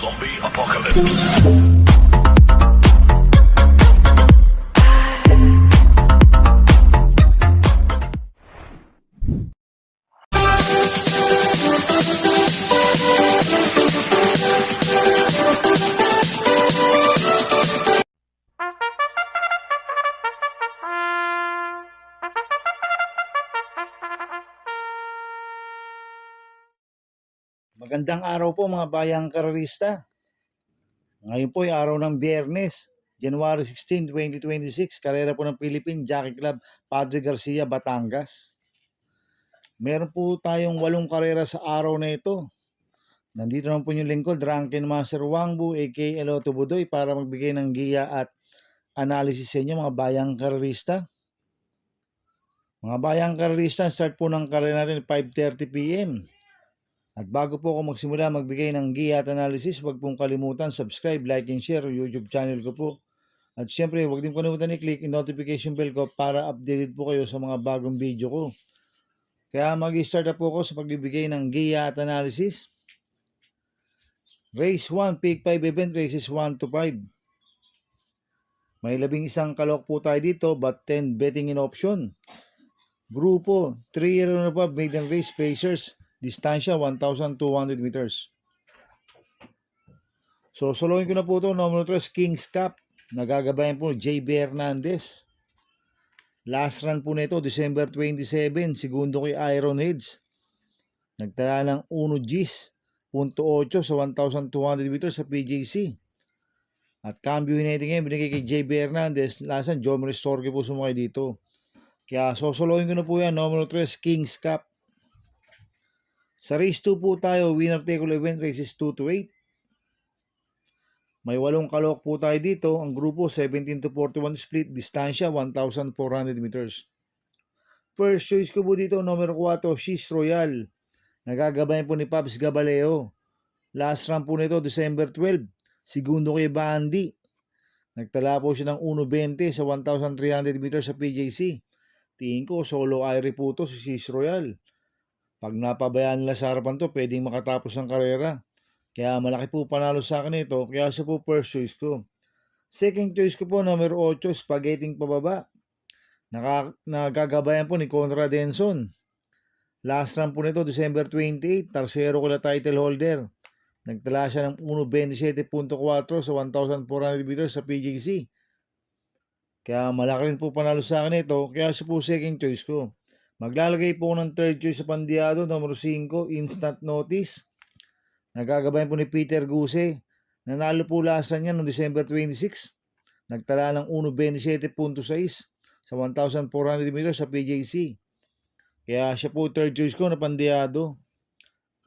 Zombie Apocalypse. Magandang araw po mga bayang karerista. Ngayon po ay araw ng Biyernes, January 16, 2026. Karera po ng Philippine Jockey Club, Padre Garcia, Batangas. Meron po tayong 8 karera sa araw na ito. Nandito naman po yung lingkod, Drunken Master Wangbu, aka Eloto Budoy, para magbigay ng giya at analysis sa inyo mga bayang karerista. Mga bayang karerista, start po ng karera natin 5:30 PM. At bago po ako magsimula magbigay ng giya at analysis, huwag pong kalimutan subscribe, like, and share yung YouTube channel ko po. At syempre, huwag din kalimutan i-click yung notification bell ko para updated po kayo sa mga bagong video ko. Kaya mag-start na po ako sa pagbibigay ng giya at analysis. Race 1, Pick 5 event, races 1 to 5. May 11 kalok po tayo dito, but 10 betting in option. Grupo, 3 year and above, maiden race, placers. Distansya, 1,200 meters. So, soloin ko na po ito. Number 3, King's Cup. Nagagabayan po JB Hernandez. Last run po nito, December 27. Segundo kay Iron Heads. Nagtala ng 1 Gs, 0.8 sa 1,200 meters sa PJC. At cambio natin ngayon, binigay kay JB Hernandez. Last run, John Ristorque po sumakay dito. Kaya sosoloin ko na po yan. Number 3, King's Cup. Sa race 2 po tayo, winner take all event, races 2 to 8. May 8 kalok po tayo dito. Ang grupo 17 to 41 split, distansya 1,400 meters. First choice ko po dito, numero 4, She's Royal. Nagagabayan po ni Pops Gabaleo. Last run po nito, December 12. Segundo kay Bandy. Nagtala po siya ng 1.20 sa 1,300 meters sa PJC. Tingin ko, solo Irie po to si She's Royal. Pag napabayaan nila sa harapan to, pwedeng makatapos ng karera. Kaya malaki po panalo sa akin ito, kaya siya po first choice ko. Second choice ko po, number 8, Spaghetting Pababa. Nagagabayan po ni Conrad Denson. Last run po nito, December 28, tarsero ko na title holder. Nagtala siya ng 1.27.4 sa 1,400 meters sa PJC. Kaya malaki rin po panalo sa akin ito, kaya siya po second choice ko. Maglalagay po ng third choice sa Pandiado, numero 5, Instant Notice. Nagagabayan po ni Peter Guse. Nanalo po lasa niya noong December 26. Nagtala ng 1.27.6 sa 1,400 meters sa PJC. Kaya siya po third choice ko na Pandiado.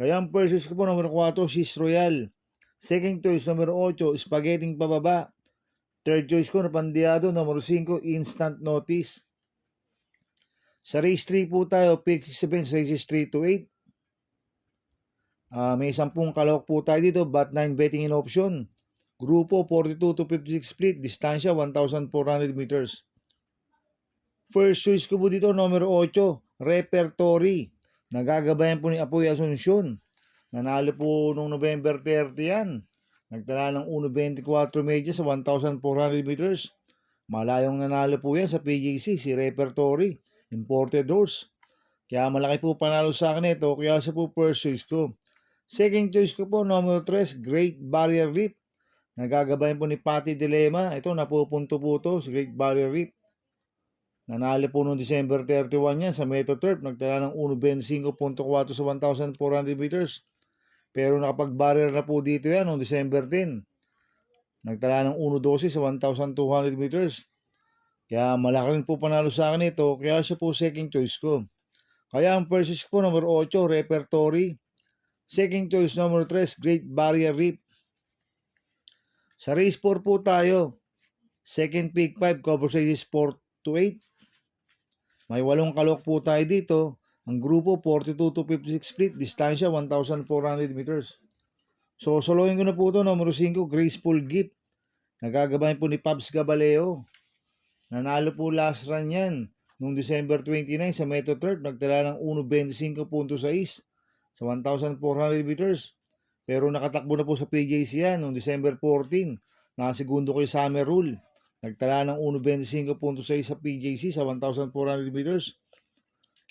Kaya ang first choice ko po, numero 4, She's Royal. Second choice, numero 8, Spaghetting Pababa. Third choice ko na Pandiado, numero 5, Instant Notice. Sa race 3 po tayo, pick 6 events, races 3 to 8. May 10 kalok po tayo dito, but 9 betting in option. Grupo 42 to 56 split, distansya 1,400 meters. First choice ko po dito, numero 8, Repertory. Nagagabayan po ni Apoy Asuncion. Nanalo po noong November 30 yan. Nagtala ng 1.24 medya sa 1,400 meters. Malayong nanalo po yan sa PJC, si Repertory. Imported horse. Kaya malaki po panalo sa akin ito, kaya siya po first choice ko. Second choice ko po, number 3, Great Barrier Reef. Nagagabayan po ni Patty Dilema. Ito, napupunto po ito, si Great Barrier Reef. Nanalo po noong December 31 yan sa Metro Turf. Nagtala ng 1.25.4 sa 1,400 meters. Pero nakapag-barrier na po dito yan noong December 10. Nagtala ng 1.12 sa 1,200 meters. Kaya malaki rin po panalo sa akin ito, kaya siya po second choice ko. Kaya ang first choice ko, number 8, Repertory. Second choice, number 3, Great Barrier Reef. Sa race 4 po tayo. Second pick 5, cover races 4 to 8. May 8 kalok po tayo dito. Ang grupo 42 to 56 split, distansya 1,400 meters. So, soloin ko na po ito, number 5, Graceful Gift. Nagagabayan po ni Pops Gabaleo. Nanalo po last run yan noong December 29 sa Metro Turf. Nagtala ng 1.25.6 sa 1,400 meters. Pero nakatakbo na po sa PJC yan noong December 14. Nakasegundo kay Summer Rule. Nagtala ng 1.25.6 sa PJC sa 1,400 meters.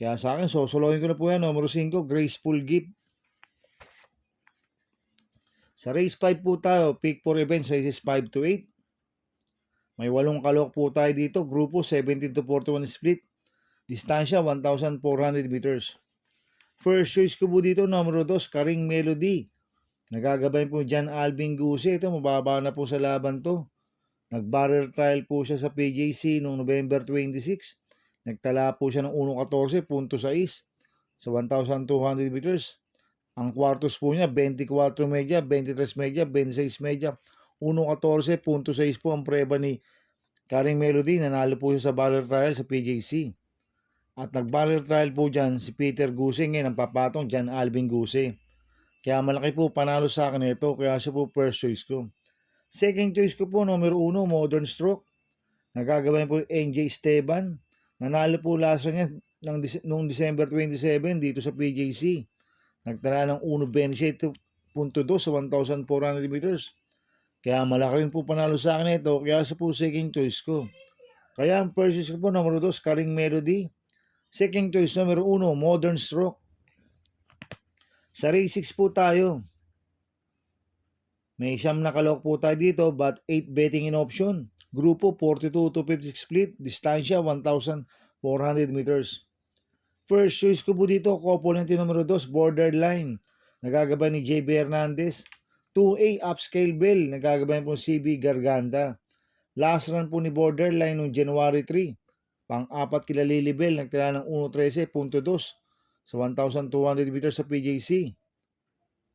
Kaya sa akin, sosolohin ko na po yan. Numero 5, Graceful Gift. Sa race 5 po tayo, pick for events, races 5 to 8. May 8 kalok po tayo dito. Grupo 17 to 41 split. Distansya 1,400 meters. First choice ko po dito, numero 2, Karing Melody. Nagagabay po John Alvin Guse. Ito, mababa na po sa laban to. Nag-barrier trial po siya sa PJC noong November 26. Nagtala po siya ng 1.14.6 sa 1,200 meters. Ang quartos po niya, 24 media, 23 media, 26 media, 1.14.6 po ang preba ni Karing Melody. Nanalo po siya sa barrier trial sa PJC. At nag-barrier trial po dyan si Peter Guse, ngayon ang papatong John Alvin Guse. Kaya malaki po panalo sa akin ito, kaya siya po first choice ko. Second choice ko po, numero 1, Modern Stroke. Nagagawin po NJ Esteban. Nanalo po lasa niya noong December 27 dito sa PJC. Nagtala ng 1.27.2 sa 1,400 meters. Kaya malaki rin po panalo sa akin ito, kaya siya po second choice ko. Kaya ang first choice ko po, numero 2, Karing Melody. Second choice, numero 1, Modern Stroke. Sa race 6 po tayo. May siyam na kalok po tayo dito, but 8 betting in option. Grupo 42 to 56 split. Distansya 1,400 meters. First choice ko po dito, couple numero 2, Borderline. Nagagabay ni JB Hernandez. 2A, Upscale Bell. Nagagabay po CB Garganta. Last run po ni Borderline noong January 3. Pang-apat kila Lilibel. Nagtala ng 1.13.2 sa 1,200 meters sa PJC.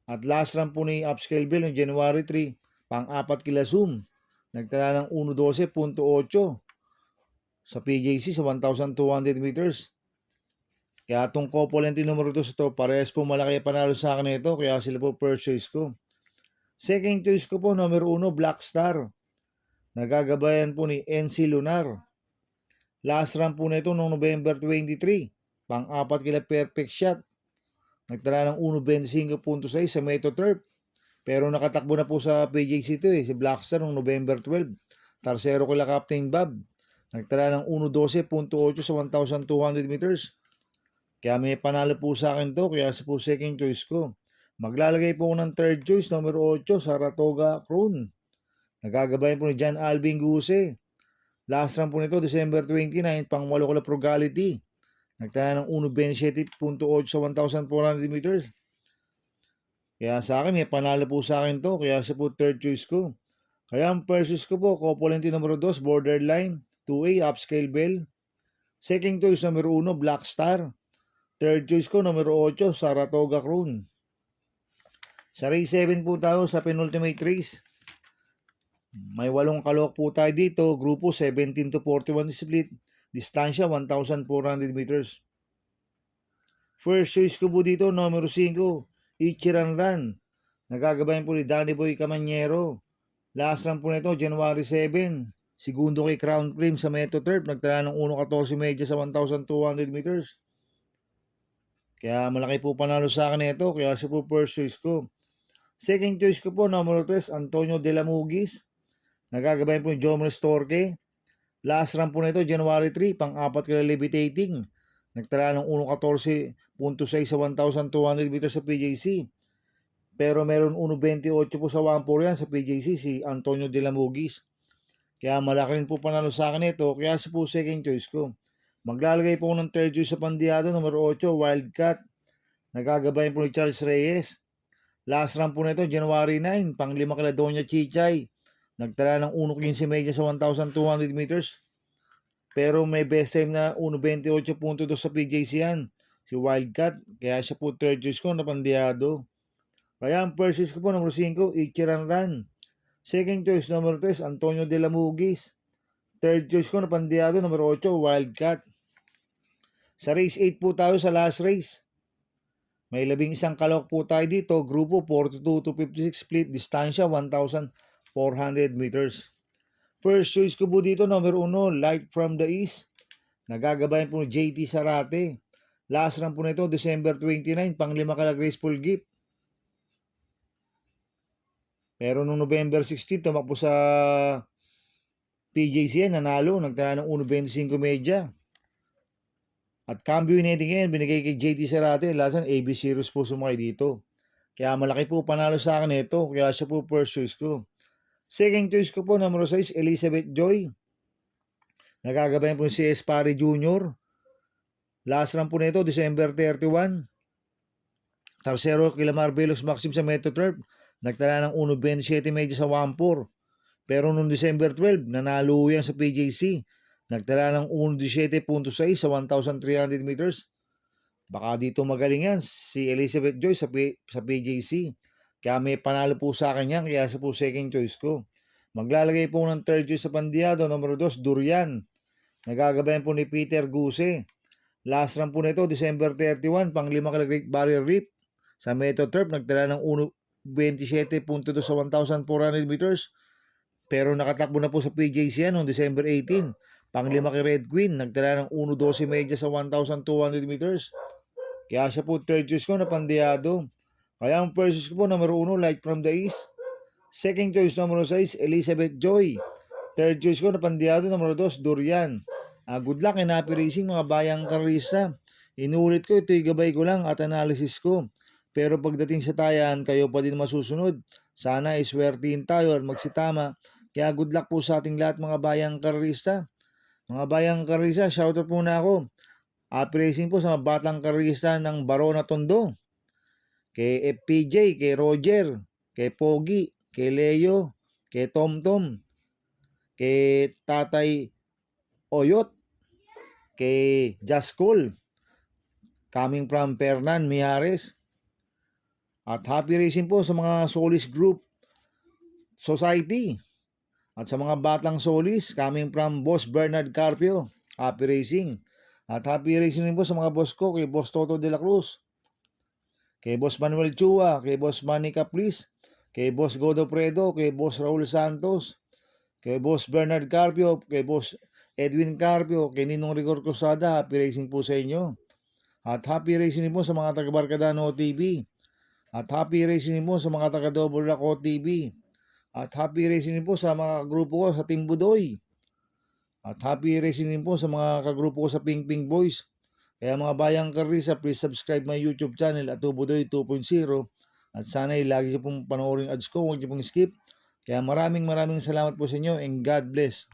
At last run po ni Upscale Bell noong January 3, pang-apat kila Zoom. Nagtala ng 1.12.8 sa PJC sa 1,200 meters. Kaya itong couple numero 2 ito, parehas po malaki panalo sa akin ito, kaya sila po first choice ko. Second choice ko po, numero 1, Black Star. Nagagabayan po ni NC Lunar. Last run po nito noong November 23. Pang-apat kila Perfect Shot. Nagtala ng 1.25.6 sa Meto Turf. Pero nakatakbo na po sa PJC ito si Blackstar noong November 12. Tarsero kila Captain Bob. Nagtala ng 1.12.8 sa 1,200 meters. Kaya may panalo po sa akin to, kaya sa po second choice ko. Maglalagay po ako ng third choice, numero 8, Saratoga Crown. Nagagabay po ni John Alvin Guse. Last run po nito, December 29, pang 8 kila Frugality. Nagtala ng 1.27.8 sa 1,400 meters. Kaya sa akin, may panalo po sa akin to. Kaya sa po third choice ko. Kaya ang first choice ko po, couple numero 2, Borderline. 2A, Upscale Bell. Second choice, numero 1, Black Star. Third choice ko, numero 8, Saratoga Crown. Sa race 7 po tayo sa penultimate race. May 8 kalok po tayo dito. Grupo 17 to 41 split. Distansya 1,400 meters. First choice ko po dito, numero 5, Ichiran Run. Nagagabayan po ni Danny Boy Camanyero. Last run po nito, January 7. Segundo kay Crown Cream sa Meto Turf. Nagtala ng 1.14 media sa 1,200 meters. Kaya malaki po panalo sa akin ito. Kaya siya po first choice ko. Second choice ko po, numero 3, Antonio De La Mugis. Nagagabayan po ni Jomer Storke. Last run po nito, January 3, pang-apat kila Levitating. Nagtala ng 1.14.6 sa 1,200 meters sa PJC. Pero meron 1.28 po sa 1.4 yan sa PJC, si Antonio De La Mugis. Kaya malaki rin po panalo sa akin ito, kaya sa po second choice ko. Maglalagay po ng third choice sa Pandiado, numero 8, Wildcat. Nagagabayan po ni Charles Reyes. Last run po nito, January 9, pang 5 kila Doña Chichay. Nagtala ng 1.15 media sa 1,200 meters. Pero may best time na 1.28.2 sa PJC yan. Si Wildcat. Kaya siya po third choice ko na Pandiado. Kaya ang first choice ko po, numero 5, Ichiran Run. Second choice, numero 3, Antonio De La Mugis. Third choice ko na Pandiado, numero 8, Wildcat. Sa race 8 po tayo sa last race. May 11 kalok po tayo dito. Grupo 42 to 56 split. Distansya 1,400 meters. First choice ko po dito, number 1, Light from the East. Nagagabayan po ni JT Sarate. Last run po nito, December 29, pang 5 kala Graceful Gift. Pero nung November 16, tumakbo sa PJCN, nanalo, nagtala ng 1.25 media. At cambio netting ngayon, binigay kay JT Serrate, lasan AB Series po sumakay dito. Kaya malaki po panalo sa akin ito, kaya siya po first choice ko. Second choice ko po, number 6, Elizabeth Joy. Nagagabayan po si CS Pare Jr. Last run po nito, December 31. Tercero, kila Marbelos Maxim sa Metro Turf. Nagtala ng 1.27 medyo sa 1.4. Pero noong December 12, nanalo yan sa PJC. Nagtala ng 1.17.6 sa 1,300 meters. Baka dito magaling yan si Elizabeth Joy sa PJC. Kaya may panalo po sa akin yan, kaya sa po second choice ko. Maglalagay po ng third choice sa Pandiado, numero 2, Durian. Nagagabayan po ni Peter Guse. Last run po nito, December 31, pang-5 kila Great Barrier Reef. Sa Metro Turf, nagtala ng 1.27.2 sa 1,400 meters. Pero nakatakbo na po sa PJC noong December 18. Pang-5 kay Red Queen, nagtala ng 1.12 medya sa 1,200 meters. Kaya siya po third choice ko na Pandiado. Kaya ang first choice ko po, numero 1, Light from the East. Second choice, numero 6, Elizabeth Joy. Third choice ko na Pandiado, numero 2, Durian. Good luck in Happy Racing mga bayang karista. Inulit ko, ito'y gabay ko lang at analysis ko. Pero pagdating sa tayan, kayo pa din masusunod. Sana iswertihin tayo at magsitama. Kaya good luck po sa ating lahat mga bayang karista. Mga bayang karista, shoutout muna ako. Happy Racing po sa mga batang karista ng Barona Tondo. Kay FPJ, kay Roger, kay Pogi, kay Leo, kay Tomtom, kay Tatay Oyot, kay Jaskol, coming from Fernan Mijares. At Happy Racing po sa mga Solis Group Society. At sa mga batang Solis, coming from Boss Bernard Carpio, Happy Racing. At Happy Racing din po sa mga boss ko, kay Boss Toto de la Cruz, kay Boss Manuel Chua, kay Boss Manny Caplis, kay Boss Godo Fredo, kay Boss Raul Santos, kay Boss Bernard Carpio, kay Boss Edwin Carpio, kay Ninong Rigor Cruzada. Happy Racing po sa inyo. At Happy Racing din po sa mga taga Barcadano TV. At Happy Racing din po sa mga taga Double Rock TV. At Happy Racing din po sa mga grupo ko sa Team Budoy. At Happy Racing din po sa mga kagrupo ko sa Ping Ping Boys. Kaya mga bayang karisa, please subscribe my YouTube channel at Budoy 2.0. At sana lagi niyo pong panoorin ads ko, huwag niyo pong skip. Kaya maraming salamat po sa inyo and God bless.